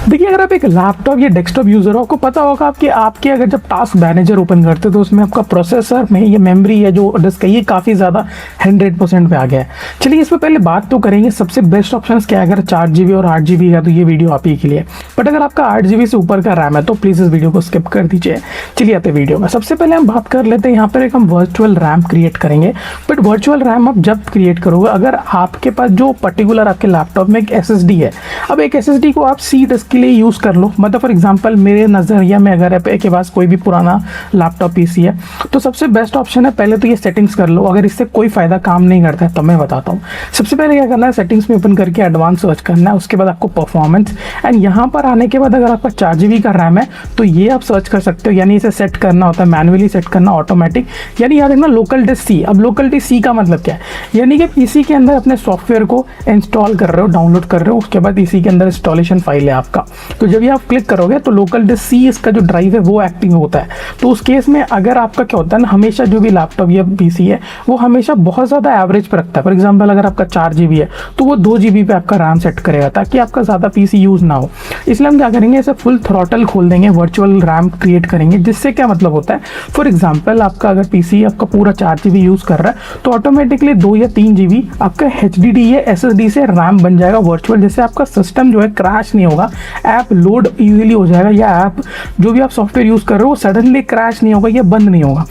देखिए, अगर आप एक लैपटॉप या डेस्कटॉप यूजर हो, आपको पता होगा आपके अगर जब टास्क मैनेजर ओपन करते हो तो उसमें आपका प्रोसेसर में ये मेमोरी या जो डिस्क है ये काफ़ी ज़्यादा 100% पे आ गया है। चलिए इस पर पहले बात तो करेंगे सबसे बेस्ट ऑप्शन क्या है। अगर 4 GB और 8 GB है तो ये वीडियो आप ही के लिए, बट अगर आपका 8 GB से ऊपर का रैम है तो प्लीज़ इस वीडियो को स्किप कर दीजिए। चलिए आते वीडियो में। सबसे पहले हम बात कर लेते हैं, यहाँ पर एक हम वर्चुअल रैम क्रिएट करेंगे। बट वर्चुअल रैम आप जब क्रिएट करोगे, अगर आपके पास जो पर्टिकुलर आपके लैपटॉप में एक SSD है, अब एक SSD को आप सी डिस्क के लिए यूज़ कर लो। मतलब फॉर एग्जांपल मेरे नज़रिया में अगर आपके पास कोई भी पुराना लैपटॉप PC है तो सबसे बेस्ट ऑप्शन है पहले तो ये सेटिंग्स कर लो। अगर इससे कोई फ़ायदा काम नहीं करता है तो मैं बताता हूँ। सबसे पहले क्या करना है, सेटिंग्स में ओपन करके एडवांस सर्च करना है, उसके बाद आपको परफॉर्मेंस, एंड यहाँ पर आने के बाद अगर आपका 4 GB का रैम है तो ये आप सर्च कर सकते हो। यानी इसे सेट करना होता है, मैनुअली सेट करना, ऑटोमेटिक, यानी याद रखना लोकल डिस्क सी। अब लोकल डिस्क सी का मतलब क्या है, यानी कि PC के अंदर अपने सॉफ्टवेयर को इंस्टॉल कर रहे हो, डाउनलोड कर रहे हो, उसके बाद इसी के अंदर इंस्टॉलेशन फाइल है आपका। तो जब ये आप क्लिक करोगे तो लोकल डिस्क सी इसका जो ड्राइव है वो एक्टिव होता है। तो उस केस में अगर आपका क्या होता है ना, हमेशा जो भी लैपटॉप या PC है वो हमेशा बहुत ज़्यादा एवरेज पर रखता है। फॉर एग्जांपल अगर आपका 4 GB है तो वो 2 GB पे आपका रैम सेट करेगा ताकि आपका ज़्यादा PC यूज़ ना हो। इसलिए हम क्या करेंगे, इसे फुल थ्रॉटल खोल देंगे, वर्चुअल रैम क्रिएट करेंगे। जिससे क्या मतलब होता है, फॉर एग्जाम्पल आपका अगर PC आपका पूरा 4 GB यूज़ कर रहा है तो ऑटोमेटिकली 2 या 3 GB आपका HDD या SSD से रैम बन जाएगा वर्चुअल। जिससे आपका सिस्टम जो है क्रैश नहीं होगा, ऐप लोड ईजिली हो जाएगा, या ऐप जो भी आप सॉफ्टवेयर यूज़ कर रहे हो वो सडनली क्रैश नहीं होगा या बंद नहीं होगा।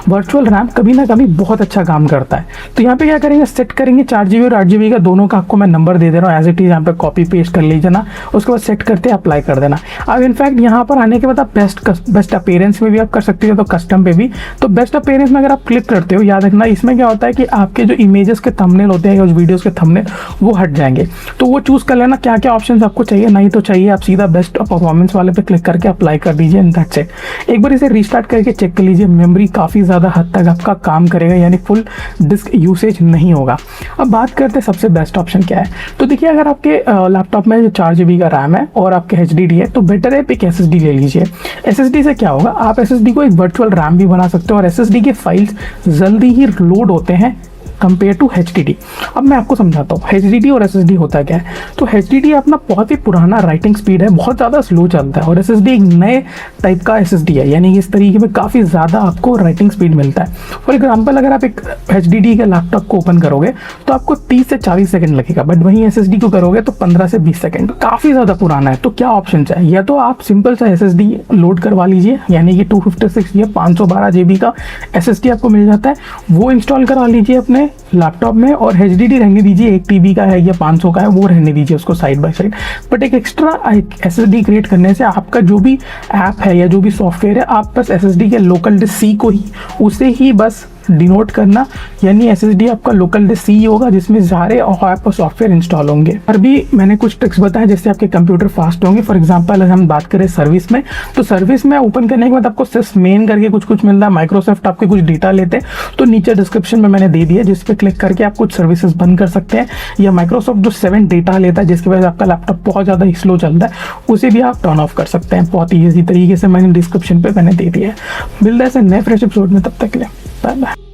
वर्चुअल रैम कभी ना कभी बहुत अच्छा काम करता है। तो यहाँ पे क्या करेंगे, सेट करेंगे 4 GB और 8 GB का, दोनों का आपको मैं नंबर दे दे रहा हूँ एज इट इज। यहाँ पे कॉपी पेस्ट कर लीजिए ना, उसके बाद सेट करते अप्लाई कर देना। अब इनफैक्ट यहाँ पर आने के बाद आप बेस्ट अपीयरेंस में भी आप कर सकते हो, तो कस्टम पे भी। तो बेस्ट अपीयरेंस में अगर आप क्लिक करते हो, याद रखना इसमें क्या होता है कि आपके जो इमेजेस के थंबनेल होते हैं या उस वीडियोस के थंबनेल वो हट जाएंगे। तो वो चूज़ कर लेना क्या क्या ऑप्शंस आपको चाहिए। नहीं तो चाहिए आप सीधा बेस्ट परफॉर्मेंस वाले पे क्लिक करके अप्लाई कर दीजिए, एंड दैट्स इट। एक बार इसे रीस्टार्ट करके चेक कर लीजिए, मेमोरी काफ़ी ज़्यादा हद तक आपका काम करेगा, यानी फुल डिस्क यूसेज नहीं होगा। अब बात करते हैं सबसे बेस्ट ऑप्शन क्या है। तो देखिए, अगर आपके लैपटॉप में जो 4 GB का रैम है और आपके HDD है तो बेटर है एक SSD ले लीजिए। SSD से क्या होगा, आप SSD को एक वर्चुअल रैम भी बना सकते हो और SSD के फाइल्स जल्दी ही लोड होते हैं कंपेयर टू HDD। अब मैं आपको समझाता हूँ HDD और SSD होता क्या है। तो HDD अपना बहुत ही पुराना राइटिंग स्पीड है, बहुत ज़्यादा स्लो चलता है, और SSD एक नए टाइप का SSD है, यानी इस तरीके में काफ़ी ज़्यादा आपको राइटिंग स्पीड मिलता है। फॉर एग्जाम्पल अगर आप एक HDD के लैपटॉप को ओपन करोगे तो आपको 30 से 40 सेकंड लगेगा, बट वहीं SSD को करोगे तो 15 से 20 सेकंड, काफ़ी ज़्यादा पुराना है। तो क्या ऑप्शन है, या तो आप सिंपल सा SSD लोड करवा लीजिए, यानी कि 256 या 512 GB का SSD आपको मिल जाता है, वो इंस्टॉल करवा लीजिए अपने लैपटॉप में, और HDD रहने दीजिए, 1 TB का है या 500 का है वो रहने दीजिए उसको साइड बाय साइड। बट एक एक्स्ट्रा SSD क्रिएट करने से आपका जो भी ऐप है या जो भी सॉफ्टवेयर है, आप बस SSD के लोकल डिस्क सी को ही, उसे ही बस डिनोट करना, यानी SSD आपका लोकल डिस्क सी होगा जिसमें सारे ऐप और सॉफ्टवेयर इंस्टॉल होंगे। और भी मैंने कुछ ट्रिक्स बताए जिससे आपके कंप्यूटर फास्ट होंगे। फॉर एग्जांपल अगर हम बात करें सर्विस में, तो सर्विस में ओपन करने के बाद आपको सिर्फ मेन करके कुछ मिलता है। माइक्रोसॉफ्ट आपके कुछ डेटा लेते हैं, तो नीचे डिस्क्रिप्शन में मैंने दे दिया, जिस पे क्लिक करके आप कुछ सर्विसेज बंद कर सकते हैं। या माइक्रोसॉफ्ट जो 7 डेटा लेता है जिसकी वजह से आपका लैपटॉप बहुत ज़्यादा स्लो चलता है, उसे भी आप टर्न ऑफ कर सकते हैं। बहुत ईजी तरीके से मैंने डिस्क्रिप्शन पे मैंने दे दिया है। मिलता है ऐसे नए फ्रेश एपिसोड में, तब तक के लिए बाय बाय।